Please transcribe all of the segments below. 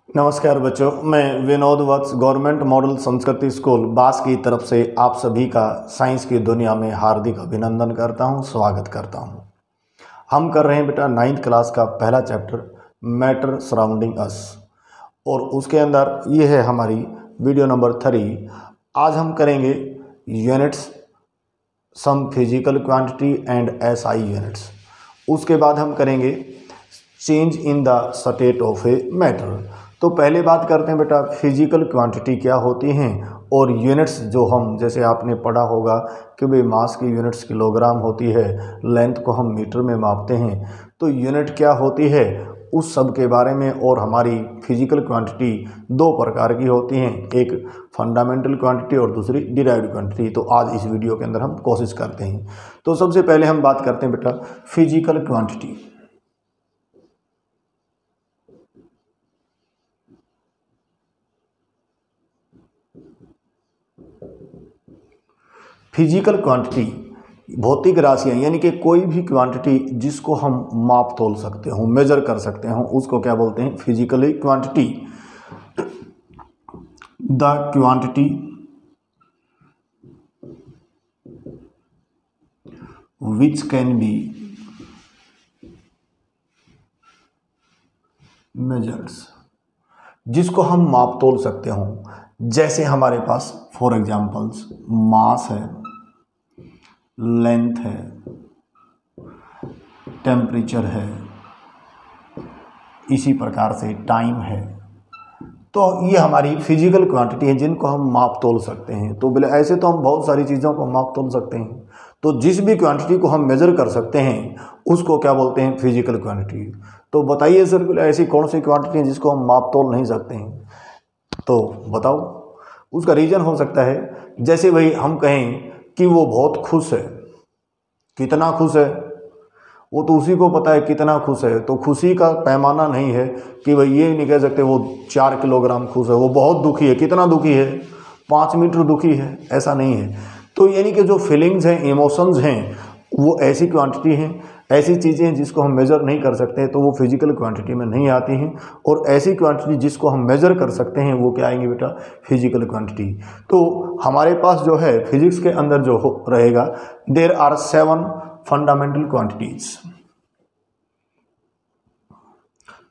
नमस्कार बच्चों, मैं विनोद वत्स गवर्नमेंट मॉडल संस्कृति स्कूल बास की तरफ से आप सभी का साइंस की दुनिया में हार्दिक अभिनंदन करता हूं, स्वागत करता हूं। हम कर रहे हैं बेटा 9th क्लास का पहला चैप्टर मैटर सराउंडिंग अस, और उसके अंदर ये है हमारी वीडियो नंबर 3। आज हम करेंगे units, some physical quantity and SI units. उसके बाद हम करेंगे change in the state of a matter. तो पहले बात करते हैं बेटा फिजिकल क्वांटिटी क्या होती हैं, और यूनिट्स जो हम जैसे आपने पढ़ा होगा कि भाई मास की यूनिट्स किलोग्राम होती है, लेंथ को हम मीटर में मापते हैं, तो यूनिट क्या होती है उस सब के बारे में। और हमारी फिजिकल क्वांटिटी दो प्रकार की होती हैं, एक फंडामेंटल क्वांटिटी और दूसरी डिराइव्ड क्वांटिटी। तो आज इस वीडियो के अंदर हम कोशिश करते हैं। तो सबसे पहले हम बात करते हैं बेटा फिजिकल क्वांटिटी। फिजिकल क्वांटिटी भौतिक राशियाँ, यानी कि कोई भी क्वांटिटी जिसको हम माप तोल सकते हो, मेजर कर सकते हो, उसको क्या बोलते हैं physically quantity. The quantity which can be measured, जिसको हम माप तोल सकते हो। जैसे हमारे पास फॉर एग्जांपल्स मास है, लेंथ है, टेम्परेचर है, इसी प्रकार से टाइम है। तो ये हमारी फिजिकल क्वांटिटी है जिनको हम माप तोल सकते हैं। तो बोले ऐसे तो हम बहुत सारी चीज़ों को माप तोल सकते हैं, तो जिस भी क्वांटिटी को हम मेजर कर सकते हैं उसको क्या बोलते हैं फिजिकल क्वांटिटी। तो बताइए सर, बोले ऐसी कौन सी क्वांटिटी है जिसको हम माप तोल नहीं सकते हैं, तो बताओ। उसका रीज़न हो सकता है, जैसे भाई हम कहें कि वो बहुत खुश है। कितना खुश है वो तो उसी को पता है कितना खुश है। तो खुशी का पैमाना नहीं है कि भाई ये नहीं कह सकते वो 4 किलोग्राम खुश है। वो बहुत दुखी है, कितना दुखी है 5 मीटर दुखी है, ऐसा नहीं है। तो यानी कि जो फीलिंग्स हैं, इमोशंस हैं, वो ऐसी क्वांटिटी हैं, ऐसी चीज़ें हैं जिसको हम मेज़र नहीं कर सकते, तो वो फिजिकल क्वांटिटी में नहीं आती हैं। और ऐसी क्वांटिटी जिसको हम मेज़र कर सकते हैं वो क्या आएंगे बेटा फिजिकल क्वांटिटी। तो हमारे पास जो है फिजिक्स के अंदर जो रहेगा, देयर आर 7 फंडामेंटल क्वांटिटीज।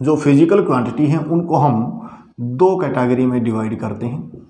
जो फिजिकल क्वांटिटी हैं उनको हम दो कैटेगरी में डिवाइड करते हैं।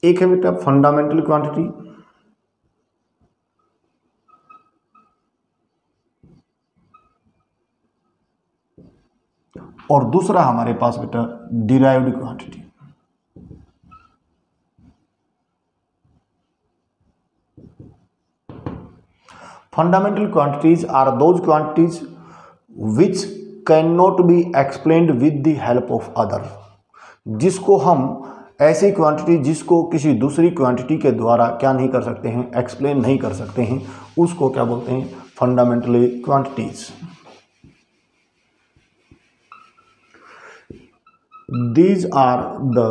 एक है बेटा फंडामेंटल क्वांटिटी, और दूसरा हमारे पास बेटा derived quantity. Fundamental quantities are those quantities which cannot be explained with the help of other। जिसको हम ऐसी क्वांटिटी जिसको किसी दूसरी क्वांटिटी के द्वारा क्या नहीं कर सकते हैं, एक्सप्लेन नहीं कर सकते हैं, उसको क्या बोलते हैं fundamentally quantities. These are the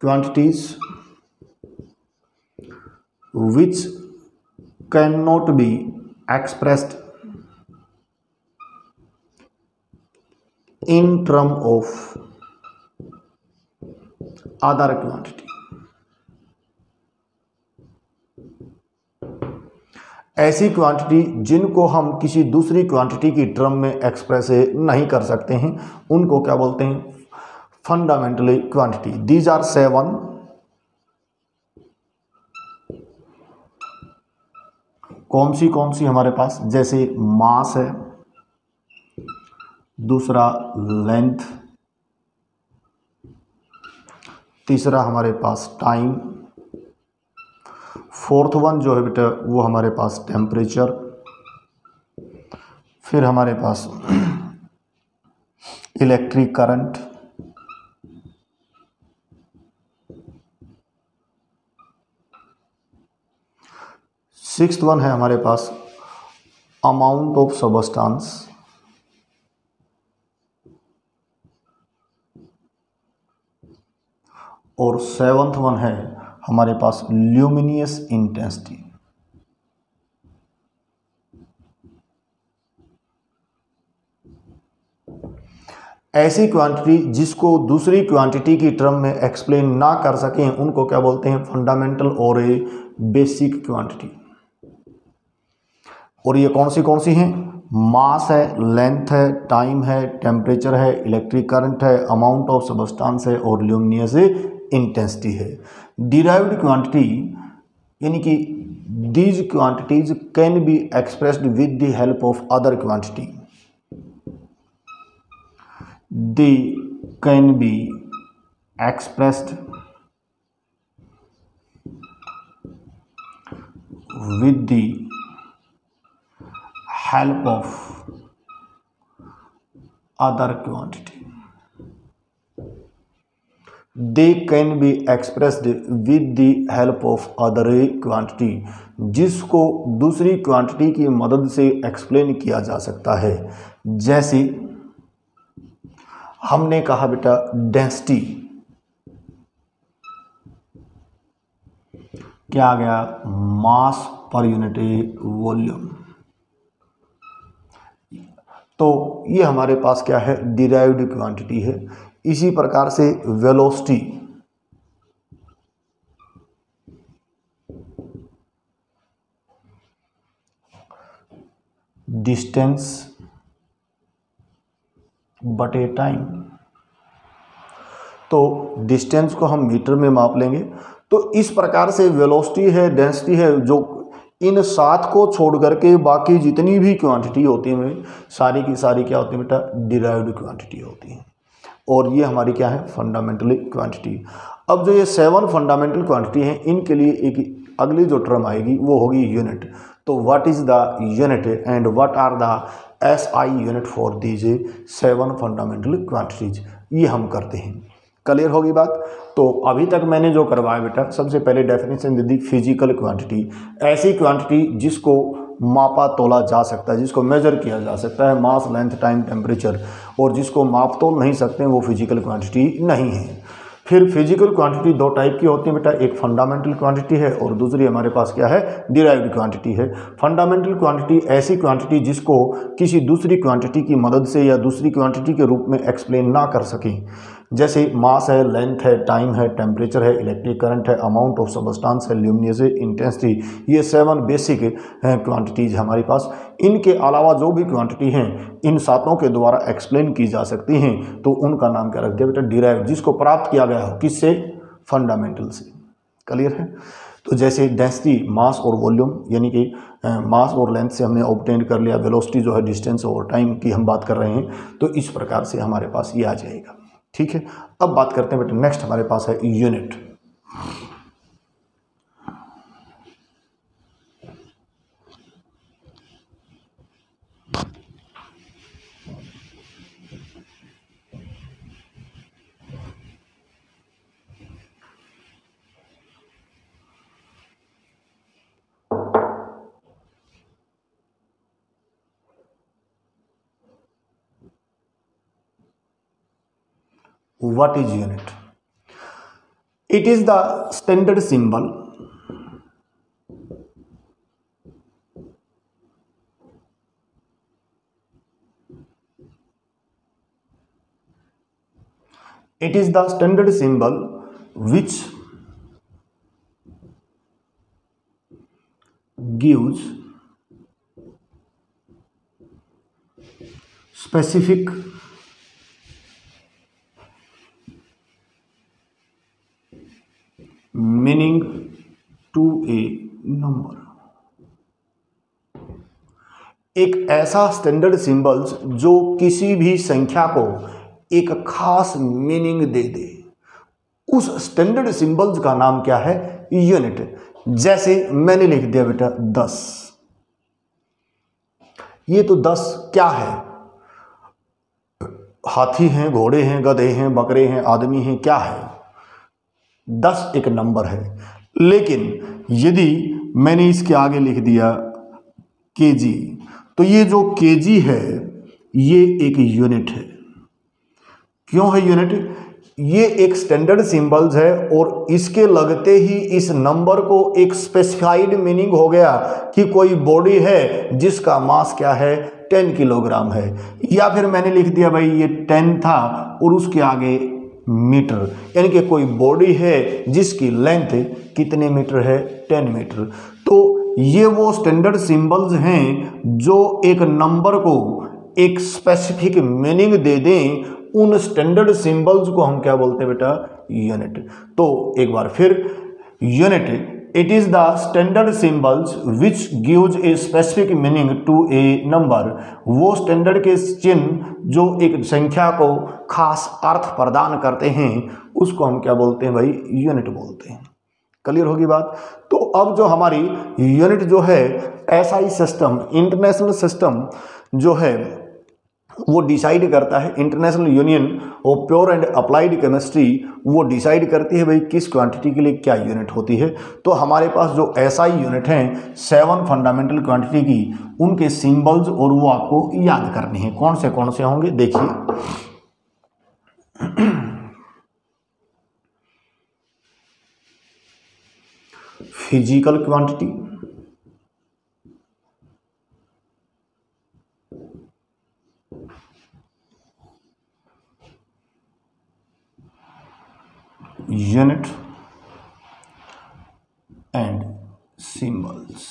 quantities which cannot be expressed in term of other quantity। ऐसी क्वांटिटी जिनको हम किसी दूसरी क्वांटिटी की टर्म में एक्सप्रेस नहीं कर सकते हैं, उनको क्या बोलते हैं फंडामेंटली क्वांटिटी। These are 7। कौन सी हमारे पास, जैसे मास है, दूसरा लेंथ, तीसरा हमारे पास टाइम, फोर्थ वन जो है बेटा वो हमारे पास टेम्परेचर, फिर हमारे पास इलेक्ट्रिक करंट, सिक्स्थ वन है हमारे पास अमाउंट ऑफ सबस्टांस, और सेवंथ वन है हमारे पास ल्यूमिनियस इंटेंसिटी। ऐसी क्वांटिटी जिसको दूसरी क्वांटिटी की टर्म में एक्सप्लेन ना कर सकें उनको क्या बोलते हैं, फंडामेंटल और ए बेसिक क्वांटिटी। और ये कौन सी हैं, मास है, लेंथ है, टाइम है, टेम्परेचर है, इलेक्ट्रिक करंट है, अमाउंट ऑफ सबस्टेंस है और ल्यूमिनस इंटेंसिटी है। डिराइव्ड क्वांटिटी यानी कि these quantities can be expressed with the help of other quantity. They can be expressed with the help of other quantity. They can be expressed with the help of other quantity, जिसको दूसरी quantity की मदद से explain किया जा सकता है। जैसे हमने कहा बेटा डेंसिटी, क्या आ गया, मास पर यूनिट वॉल्यूम। तो ये हमारे पास क्या है, डिराइव्ड क्वांटिटी है। इसी प्रकार से वेलोसिटी, डिस्टेंस बटे टाइम। तो डिस्टेंस को हम मीटर में माप लेंगे। तो इस प्रकार से वेलोसिटी है, डेंसिटी है, जो इन 7 को छोड़ करके बाकी जितनी भी क्वांटिटी होती है सारी की सारी क्या होती है बेटा, डिराइव्ड क्वांटिटी होती है। और ये हमारी क्या है, फंडामेंटल क्वांटिटी। अब जो ये 7 फंडामेंटल क्वांटिटी हैं इनके लिए एक अगली जो टर्म आएगी वो होगी यूनिट। तो what is the unit and what are the SI unit for these 7 fundamental quantities, ये हम करते हैं। क्लियर होगी बात। तो अभी तक मैंने जो करवाया बेटा, सबसे पहले डेफिनेशन दे दी फिजिकल क्वांटिटी, ऐसी क्वांटिटी जिसको मापा तोला जा सकता है, जिसको मेजर किया जा सकता है, मास, लेंथ, टाइम, टेम्परेचर, और जिसको माप तोल नहीं सकते हैं वो फिजिकल क्वांटिटी नहीं है। फिर फिजिकल क्वांटिटी 2 टाइप की होती है बेटा, एक फंडामेंटल क्वांटिटी है और दूसरी हमारे पास क्या है, डिराइव्ड क्वांटिटी है। फंडामेंटल क्वांटिटी ऐसी क्वांटिटी जिसको किसी दूसरी क्वांटिटी की मदद से या दूसरी क्वांटिटी के रूप में एक्सप्लेन ना कर सकें, जैसे मास है, लेंथ है, टाइम है, टेम्परेचर है, इलेक्ट्रिक करंट है, अमाउंट ऑफ सबस्टेंस है, ल्यूमिनस इंटेंसिटी। ये 7 बेसिक क्वांटिटीज हमारे पास। इनके अलावा जो भी क्वांटिटी हैं इन 7 के द्वारा एक्सप्लेन की जा सकती हैं, तो उनका नाम क्या रख दिया बेटा, डिराइव्ड, जिसको प्राप्त किया गया हो किससे, फंडामेंटल से। क्लियर है। तो जैसे डेंसिटी, मास और वॉल्यूम, यानी कि मास और लेंथ से हमने ऑब्टेन कर लिया, वेलोसिटी जो है डिस्टेंस और टाइम की हम बात कर रहे हैं, तो इस प्रकार से हमारे पास ये आ जाएगा। ठीक है। अब बात करते हैं बेटा, नेक्स्ट हमारे पास है unit. What is unit? It is the standard symbol which gives specific meaning to a number। एक ऐसा स्टैंडर्ड सिंबल्स जो किसी भी संख्या को एक खास मीनिंग दे दे, उस स्टैंडर्ड सिंबल्स का नाम क्या है, यूनिट। जैसे मैंने लिख दिया बेटा 10। ये तो 10 क्या है, हाथी हैं, घोड़े हैं, गधे हैं, बकरे हैं, आदमी हैं, क्या है, 10 एक नंबर है। लेकिन यदि मैंने इसके आगे लिख दिया केजी, तो ये जो केजी है ये एक यूनिट है। क्यों है यूनिट? ये एक स्टैंडर्ड सिंबल्स है और इसके लगते ही इस नंबर को एक स्पेसिफाइड मीनिंग हो गया कि कोई बॉडी है जिसका मास क्या है, 10 किलोग्राम है। या फिर मैंने लिख दिया भाई ये 10 था और उसके आगे मीटर, यानी कि कोई बॉडी है जिसकी लेंथ कितने मीटर है, 10 मीटर। तो ये वो स्टैंडर्ड सिंबल्स हैं जो एक नंबर को एक स्पेसिफिक मीनिंग दे दें। उन स्टैंडर्ड सिंबल्स को हम क्या बोलते हैं बेटा, यूनिट। तो एक बार फिर, unit it is the standard symbols which gives a specific meaning to a number. वो स्टैंडर्ड के चिन्ह जो एक संख्या को खास अर्थ प्रदान करते हैं उसको हम क्या बोलते हैं भाई, यूनिट बोलते हैं। क्लियर होगी बात। तो अब जो हमारी यूनिट जो है, SI सिस्टम, इंटरनेशनल सिस्टम जो है वो डिसाइड करता है, international union of pure and applied chemistry वो डिसाइड करती है भाई किस क्वांटिटी के लिए क्या यूनिट होती है। तो हमारे पास जो SI यूनिट हैं 7 फंडामेंटल क्वांटिटी की, उनके सिंबल्स और वो आपको याद करने हैं। कौन से होंगे देखिए। Physical quantity, unit and symbols.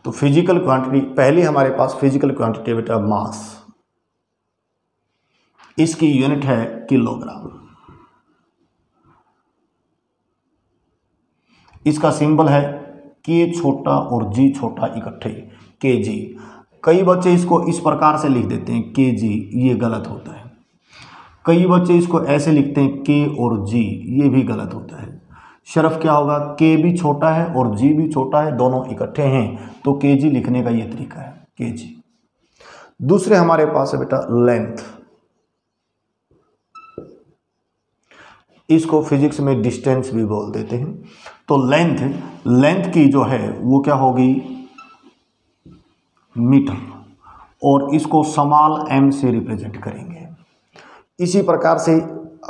तो फिजिकल क्वांटिटी, पहले हमारे पास फिजिकल क्वांटिटी बेटा मास, इसकी यूनिट है किलोग्राम। इसका सिंबल है के छोटा और जी छोटा इकट्ठे, केजी। कई बच्चे इसको इस प्रकार से लिख देते हैं केजी, ये गलत होता है। कई बच्चे इसको ऐसे लिखते हैं के और जी, ये भी गलत होता है। सिर्फ क्या होगा, के भी छोटा है और जी भी छोटा है, दोनों इकट्ठे हैं, तो केजी लिखने का ये तरीका है, केजी। दूसरे हमारे पास है बेटा लेंथ। इसको फिजिक्स में डिस्टेंस भी बोल देते हैं। तो लेंथ की जो है वो क्या होगी, मीटर, और इसको स्मॉल m से रिप्रेजेंट करेंगे। इसी प्रकार से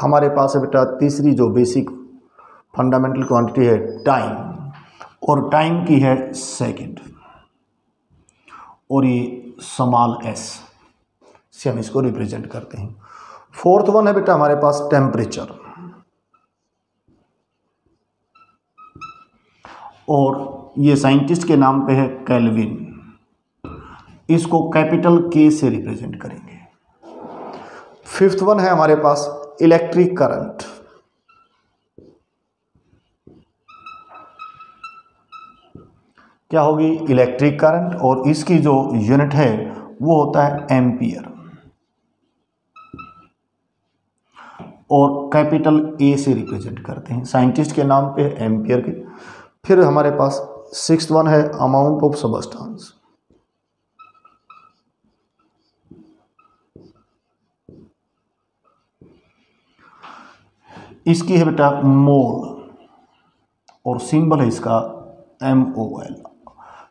हमारे पास है बेटा तीसरी जो बेसिक फंडामेंटल क्वांटिटी है टाइम, और टाइम की है सेकंड, और ये स्मॉल s से हम इसको रिप्रेजेंट करते हैं। फोर्थ वन है बेटा हमारे पास टेम्परेचर, और ये साइंटिस्ट के नाम पे है केल्विन, इसको कैपिटल K से रिप्रेजेंट करेंगे। फिफ्थ वन है हमारे पास इलेक्ट्रिक करंट, क्या होगी, इलेक्ट्रिक करंट, और इसकी जो यूनिट है वो होता है एम्पियर, और कैपिटल A से रिप्रेजेंट करते हैं। साइंटिस्ट के नाम पे है एम्पियर के। फिर हमारे पास सिक्स्थ वन है अमाउंट ऑफ सबस्टेंस, इसकी है बेटा मोल, और सिंबल है इसका MOL।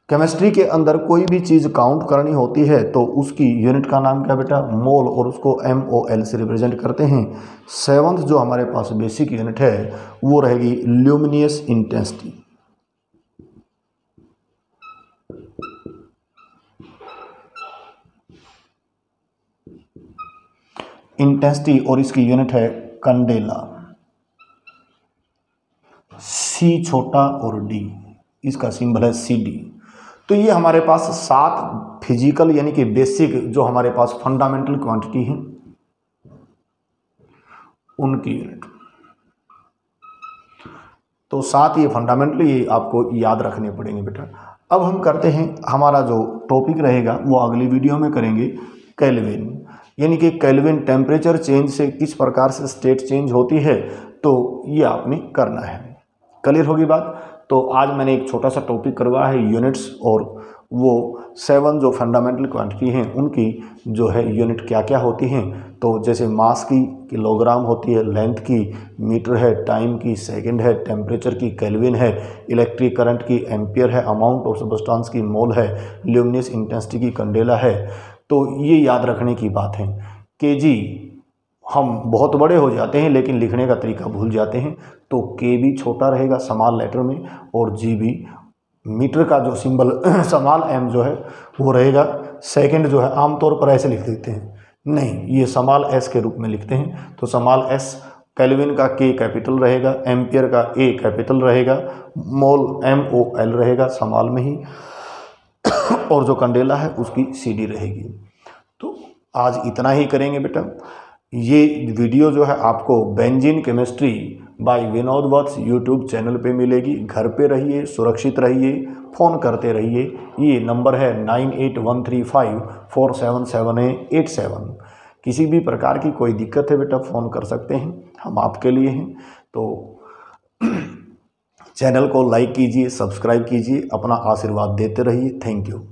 केमिस्ट्री के अंदर कोई भी चीज़ काउंट करनी होती है तो उसकी यूनिट का नाम क्या बेटा, मोल, और उसको MOL से रिप्रेजेंट करते हैं। सेवंथ जो हमारे पास बेसिक यूनिट है वो रहेगी ल्यूमिनियस इंटेंसिटी। इंटेंसिटी, और इसकी यूनिट है कैंडेला, C छोटा और D, इसका सिंबल है CD। तो ये हमारे पास 7 फिजिकल यानी कि बेसिक जो हमारे पास फंडामेंटल क्वांटिटी हैं उनकी यूनिट। तो 7 ये फंडामेंटल, ये आपको याद रखने पड़ेंगे बेटा। अब हम करते हैं, हमारा जो टॉपिक रहेगा वो अगली वीडियो में करेंगे, केल्विन, यानी कि केल्विन टेम्परेचर चेंज से किस प्रकार से स्टेट चेंज होती है, तो ये आपने करना है। क्लियर होगी बात। तो आज मैंने एक छोटा सा टॉपिक करवाया है यूनिट्स, और वो 7 जो फंडामेंटल क्वांटिटी हैं उनकी जो है यूनिट क्या क्या होती हैं। तो जैसे मास की किलोग्राम होती है, लेंथ की मीटर है, टाइम की सेकंड है, टेम्परेचर की केल्विन है, इलेक्ट्रिक करंट की एम्पियर है, अमाउंट ऑफ सबस्टेंस की मोल है, ल्यूमिनस इंटेंसिटी की कैंडेला है। तो ये याद रखने की बात है। केजी हम बहुत बड़े हो जाते हैं लेकिन लिखने का तरीका भूल जाते हैं, तो के भी छोटा रहेगा स्मॉल लेटर में, और जी भी मीटर का जो सिंबल स्मॉल m जो है वो रहेगा। सेकंड जो है आमतौर पर ऐसे लिख देते हैं, नहीं, ये स्मॉल s के रूप में लिखते हैं। तो स्मॉल s, केल्विन का k कैपिटल रहेगा, एम्पियर का a कैपिटल रहेगा, मोल MOL रहेगा स्मॉल में ही, और जो कैंडेला है उसकी CD रहेगी। तो आज इतना ही करेंगे बेटा। ये वीडियो जो है आपको Benzene Chemistry by Vinod Vats YouTube channel पे मिलेगी। घर पे रहिए, सुरक्षित रहिए, फ़ोन करते रहिए। ये नंबर है 9813547787। किसी भी प्रकार की कोई दिक्कत है बेटा फ़ोन कर सकते हैं, हम आपके लिए हैं। तो चैनल को लाइक कीजिए, सब्सक्राइब कीजिए, अपना आशीर्वाद देते रहिए। Thank you.